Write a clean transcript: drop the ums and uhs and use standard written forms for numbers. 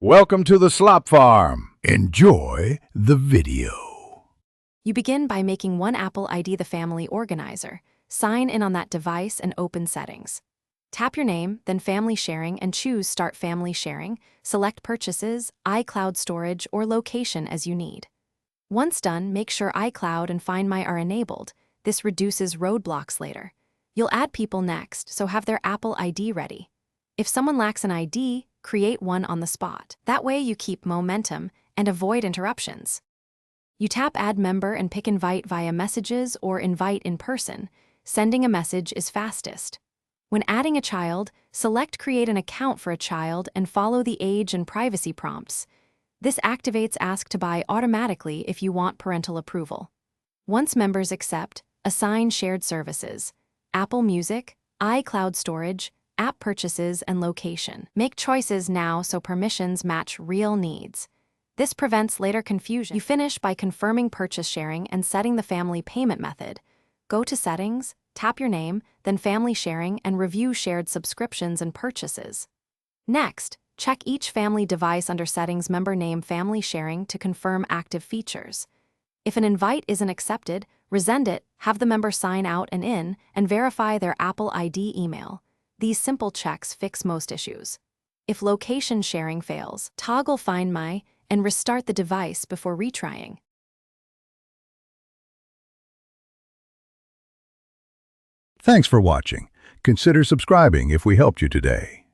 Welcome to the Slop Farm. Enjoy the video. You begin by making one Apple ID the family organizer. Sign in on that device and open Settings. Tap your name, then Family Sharing, and choose Start Family Sharing. Select Purchases, iCloud Storage, or Location as you need. Once done, make sure iCloud and Find My are enabled. This reduces roadblocks later. You'll add people next, so have their Apple ID ready. If someone lacks an ID, create one on the spot. That way you keep momentum and avoid interruptions. You tap Add Member and pick Invite via Messages or Invite in person. Sending a message is fastest. When adding a child, select Create an account for a child and follow the age and privacy prompts. This activates Ask to Buy automatically if you want parental approval. Once members accept, assign shared services: Apple Music, iCloud Storage, app purchases, and location. Make choices now so permissions match real needs. This prevents later confusion. You finish by confirming purchase sharing and setting the family payment method. Go to Settings, tap your name, then Family Sharing, and review shared subscriptions and purchases. Next, check each family device under Settings Member Name Family Sharing to confirm active features. If an invite isn't accepted, resend it, have the member sign out and in, and verify their Apple ID email. These simple checks fix most issues. If location sharing fails, toggle Find My and restart the device before retrying. Thanks for watching. Consider subscribing if we helped you today.